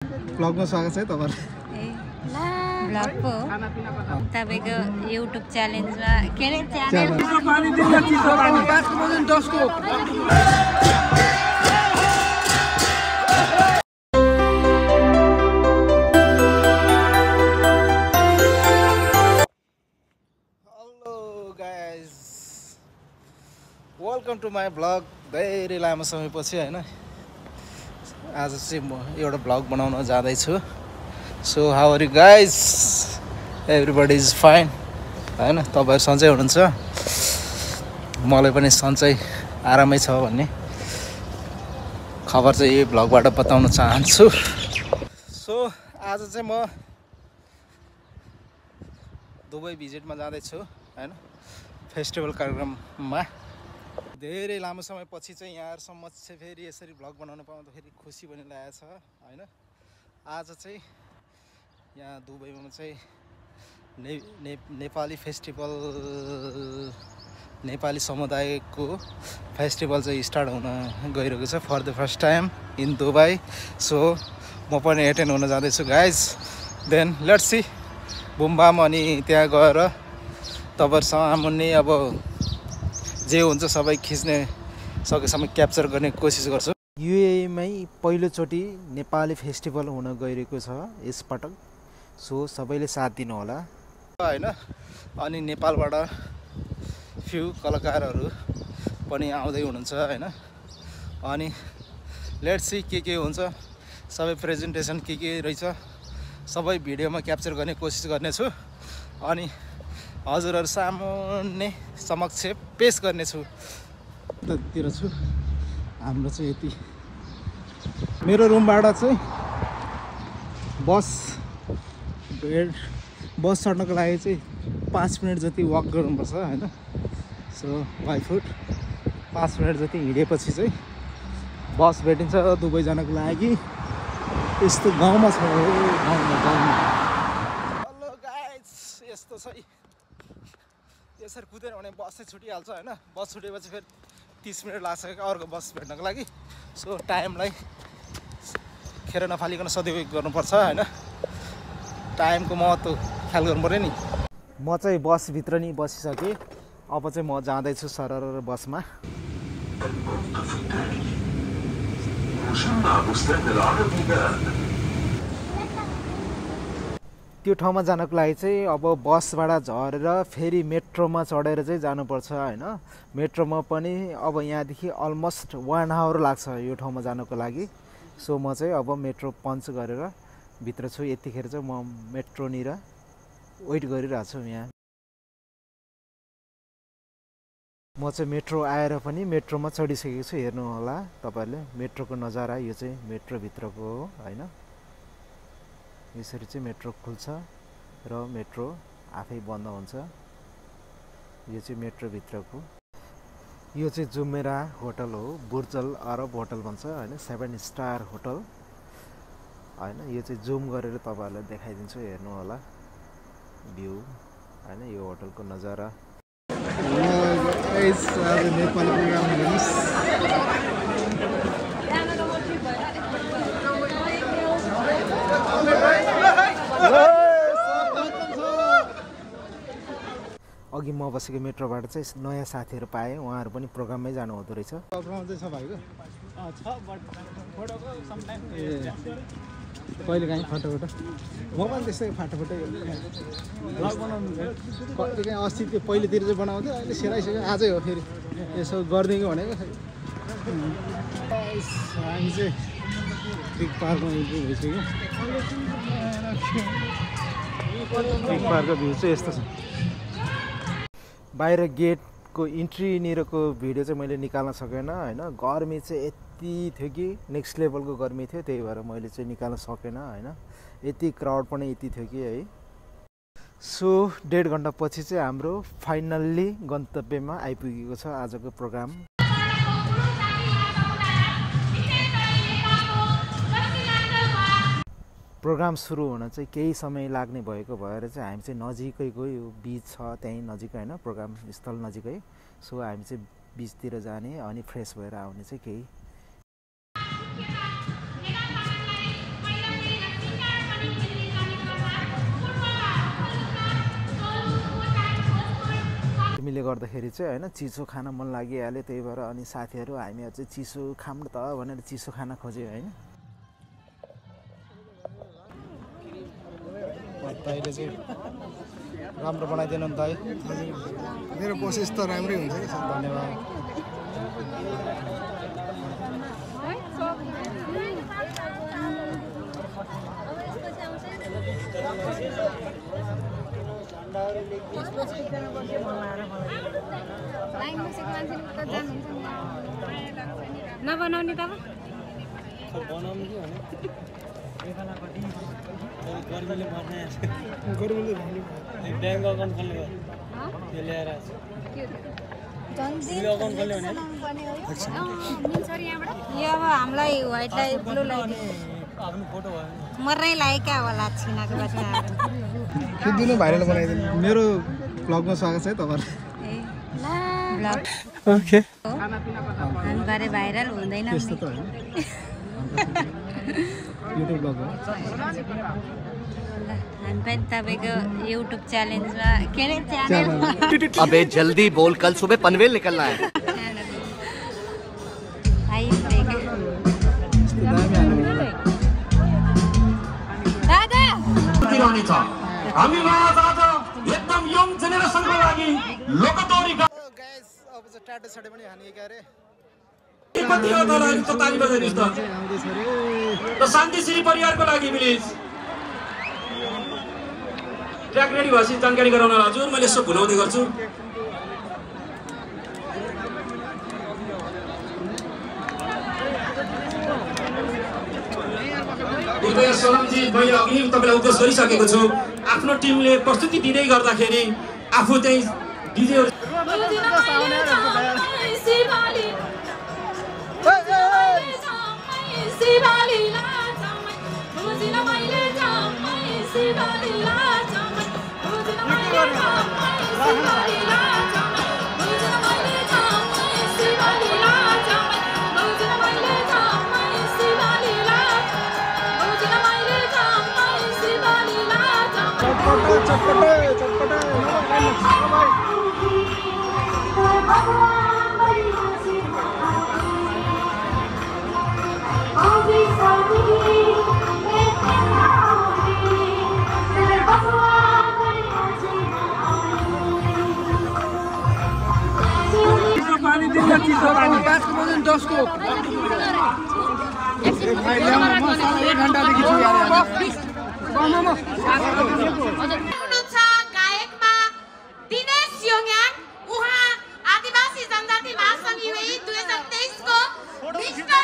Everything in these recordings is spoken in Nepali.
ब्लगमा स्वागत छ है तपाईहरु। ब्लग को तपाईको युट्युब च्यालेन्जमा के रे च्यालेन्ज पानी दिन चिसो पानी 5 बजे 10 को hello guys welcome to my vlog. धेरै लामो समयपछि हैन आज चाहिँ म एउटा ब्लग बनाउन जाँदै छु। So how are you guys? Everybody is fine हैन? तपाईहरु सन्चै हुनुहुन्छ? मलाई पनि सन्चै आरामै छ भन्ने खबर चाहिँ यही ब्लगबाट बताउन चाहन्छु। सो आज चाहिँ म दुबई भिजिटमा जाँदै छु हैन, फेस्टिभल कार्यक्रममा। धेरै लामो समयपछि चाहिँ यहाँहरुसम्म चाहिँ फेरि यसरी भ्लग बनाउन पाउँदा फेरि खुसी पनि लागेको छ हैन। आज चाहिँ यहाँ दुबईमा चाहिँ नेपाली फेस्टिभल, नेपाली समुदायको फेस्टिभल चाहिँ स्टार्ट हुन गइरहेको छ for the first time in Dubai. So म पनि एटेन्ड हुन जाँदैछु गाइज। देन लेट्स सी बुमबाम, अनि त्यहाँ गएर तपाईहरुसँग आमुन्ने अब जे हुन्छ सबै खिच्ने सकेसम्म क्याप्चर गर्ने कोसिस गर्छु। युएईमै पहिलोचोटि नेपाली फेस्टिभल हुन गइरहेको छ यसपटक। सो सबैले साथ दिनु होला हैन। अनि नेपालबाट फ्यु कलाकारहरू पनि आउँदै हुनुहुन्छ हैन। अनि लेट्स सी के हुन्छ, सबै प्रेजेन्टेसन के रहेछ सबै भिडियोमा क्याप्चर गर्ने कोसिस गर्नेछु अनि हजुरहरु सामुन्ने समक्ष पेश गर्नेछु। त्यतिर छु हाम्रो चाहिँ यति। मेरो रुमबाट चाहिँ बस चढ्नको लागि चाहिँ 5 मिनट जति वक गर्नुपर्छ हैन। सो बाइ फुट 5 मिनट जति हिँडेपछि चाहिँ बस भेटिन्छ दुबई जानको लागि। यस्तो गाउँमा छ गाउँमा। हेलो गाइस, यस्तो छ यसरी कुदेर भने बस चाहिँ छुटिहाल्छ हैन। बस छुटेपछि फेरि 30 मिनट लाग्छ अर्को बस भेट्नको लागि। सो टाइमलाई खेर नफालिकन सदुपयोग गर्नुपर्छ हैन। टाइमको महत्त्व ख्याल गर्नु पर्यो नि। म चाहिँ बसभित्र नि बसिसकेँ। अब चाहिँ म जाँदैछु सरर बसमा। त्यो ठाउँमा जानको लागि चाहिँ अब बसबाट झरेर फेरि मेट्रोमा चढेर चाहिँ जानुपर्छ हैन। मेट्रोमा पनि अब यहाँदेखि अलमोस्ट 1 आवर लाग्छ यो ठाउँमा जानको लागि। सो म चाहिँ अब मेट्रो पञ्च गरेर भित्र छु। यतिखेर चाहिँ म मेट्रोनिर वेट गरिरहेको छु यहाँ। म चाहिँ मेट्रो आएर पनि मेट्रोमा चढिसकेको छु। हेर्नु होला तपाईहरुले मेट्रोको नजारा। यो चाहिँ मेट्रोभित्रको हो हैन। यसरी चाहिँ मेट्रो खुल्छ र मेट्रो आफै बन्द हुन्छ। यो चाहिँ मेट्रोभित्रको। यो चाहिँ जुमेरा होटल हो, बुर्जल अरब होटल भन्छ हैन, 7 स्टार होटल हैन। यो चाहिँ जुम गरेर तपाईहरुलाई देखाइदिन्छु, हेर्नु होला भ्यू हैन, यो होटलको नजारा। गाइस आज नेपाली प्रोग्राम हेर्नुस्। अघि म बसेको मेट्रोबाट चाहिँ नयाँ साथीहरू पाएँ। उहाँहरू पनि प्रोग्राममै जानु हुँदो रहेछ। प्रोग्राम चाहिँ छ भाइको छ बट फोटोको सम टाइम कहिले काहीँ फाटोफोटो म पनि त्यस्तै फाटोफोटो ब्लग बनाउनु कहिले काहीँ अस्ति त्यो पहिलेतिर चाहिँ बनाउँथ्यो, अहिले सेराइसक्यो। आजै हो फेरि यसो गरिदिएको भनेको। हामी चाहिँ बिग पार्कमा इन्ट्री भइसक्यो। बिग पार्कको भ्यू चाहिँ यस्तो छ। बाहिर गेटको इन्ट्रीनिरको भिडियो चाहिँ मैले निकाल्न सकेन हैन। गर्मी चाहिँ यति थियो कि नेक्स्ट लेभलको गर्मी थियो, त्यही भएर मैले चाहिँ निकाल्न सकेन हैन। यति क्राउड पनि यति थियो कि है। सो 1.5 घन्टा पछि चाहिँ हाम्रो फाइनल्ली गन्तव्यमा आइपुगेको छ आजको प्रोग्राम। प्रोग्राम सुरु हुन चाहिँ केही समय लाग्ने भएको भएर चाहिँ हामी चाहिँ नजिकैको यो बीच छ त्यही नजिकै हैन, प्रोग्राम स्थल नजिकै। सो हामी चाहिँ बीचतिर जाने अनि फ्रेस भएर आउने चाहिँ केही गर्मीले गर्दाखेरि चाहिँ हैन चिसो खान मन लागिहाल्यो त्यही भएर अनि साथीहरू हामीहरु चाहिँ चिसो खाऊँ त भनेर चिसो खाना खोज्यो हैन तैले चाहिँ राम्रो बनाइदिनु नि त मेरो कोसिस त राम्रै हुन्छ नि सर धन्यवाद नबनाउने त बनाउनु के भने गर्मीले मर्ने गर्मीले भन्नु ब्याङ्क अकाउन्ट खोल्ने भयो त्यो ल्याएर यो अब हामीलाई व्हाइट लाइट ब्लू लाइट आफ्नो फोटो भयो मर्नै लाइक क्या होला छिनाको बच्चा खिच्दिनु भाइरल बनाइदिनु मेरो ब्लगमा स्वागत छ है तपाईहरुलाई ओके हामी बारे भाइरल हुँदैन त्यस्तो त हैन युट्युब ब्लग हो हामी पनि तपाईको युट्युब च्यालेन्जमा के रे च्यानल अबे जल्दी बोल कल सुबह पनवेल निकलना है दादा हामी आज एकदम यङ जेनेरेसनको लागि लोकतोरीका गाइस अब चाहिँ ट्याटो छडे पनि हानिए के रे कति हो तलाई त ताली बजाइदिनुस् त आउँदैछ रे र शान्तिश्री परिवारको लागि प्लिज ट्र्याक रेडी भएपछि जानकारी गराउन हजुर मैले यसो भुलाउँदै गर्छु कृपया सोलमजी मैले अघि तपाईलाई उद्देश गरिसकेको छु आफ्नो टिमले प्रस्तुति दिँदै गर्दाखेरि आफू चाहिँ डीजे गायकमा दिनेश योङयाङ उहाँ आदिवासी जनजाति महासंघ युए 2023 को mister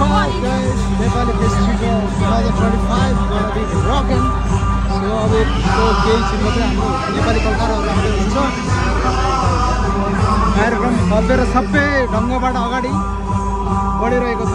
Nepali festival 2025 gonna be rocking. So अब यो केही छिनमा चाहिँ हाम्रो नेपाली कलाकारहरू आउँदै हुन्छ कार्यक्रम भव्य र सबै ढङ्गबाट अगाडि बढिरहेको छ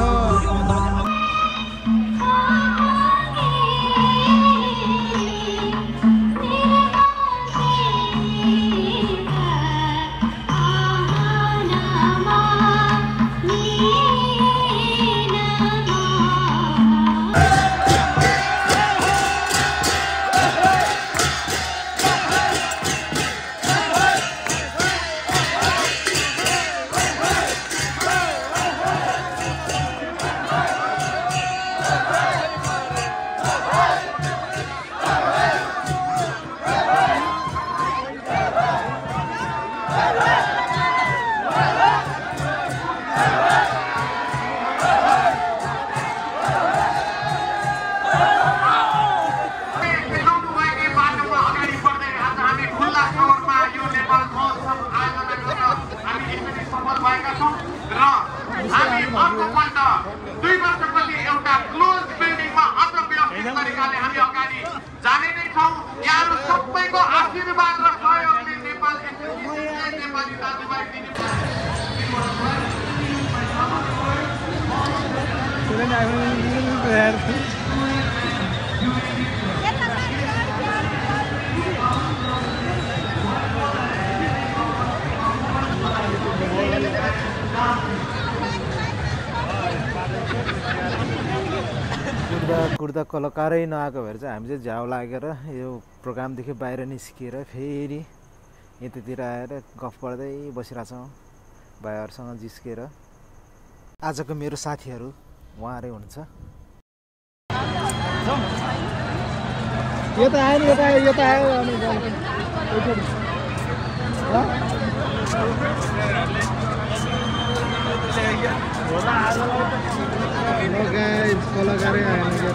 आशीर्वाद र सहयोगले नेपाल एसोसिएसनलाई नेपाली दाजुभाइ कुर्दा कलाकारै नआएको भएर चाहिँ हामी चाहिँ झ्याउ लागेर यो प्रोग्रामदेखि बाहिर निस्किएर फेरि यतातिर आएर गफ गर्दै बसिरहेछौँ भाइहरूसँग जिस्केर। आजको मेरो साथीहरू उहाँहरू हुनुहुन्छ। यो त आयो नि, यो त आयो अनि गाइस कलाकारै आएन के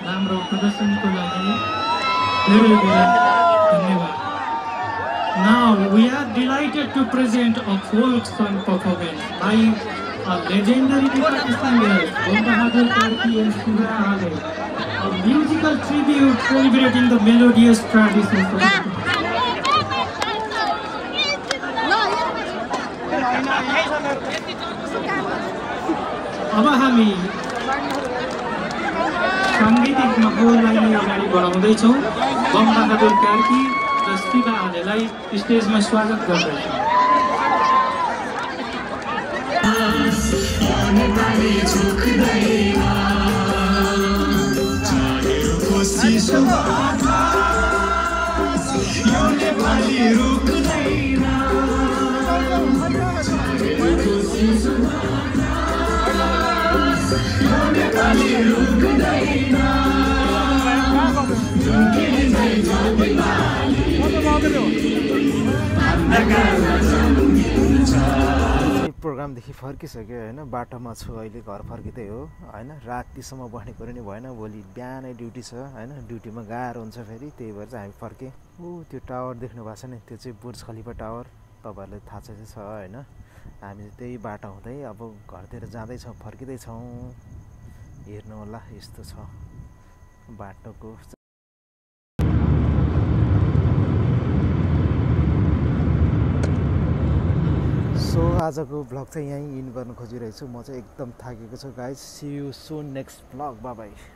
राम्रो प्रदर्शनको लागि धेरै धेरै धन्यवाद। Now we are delighted to present a folk song performance by a legendary Nepali singers Bombahadur Karki and Shiva Ale, a musical tribute celebrating the melodious traditions of अब हामी सांगीतिक माहौललाई नै अगाडि बढाउँदैछौँ। बमबहादुर कार्की र शिवा आलेलाई स्टेजमा स्वागत गर्दैछौँ। प्रोग्रामदेखि फर्किसक्यो होइन, बाटोमा छु अहिले, घर फर्किँदै हो होइन। रातिसम्म बस्ने कुरो नि भएन, भोलि बिहानै ड्युटी छ होइन। ड्युटीमा गाह्रो हुन्छ फेरि, त्यही भएर चाहिँ हामी फर्केँ। त्यो टावर देख्नु भएको छ नि, त्यो चाहिँ बुर्ज खलिफा टावर, तपाईँहरूलाई थाहा चाहिँ छ होइन। हामी त्यही बाटो हुँदै अब घरतिर जाँदैछौँ, फर्किँदैछौँ। हेर्नु होला यस्तो छ बाटोको। सो आजको भ्लग चाहिँ यहीँ इन गर्न खोजिरहेछु। म चाहिँ एकदम थाकेको छु guys. See you soon next vlog, bye by.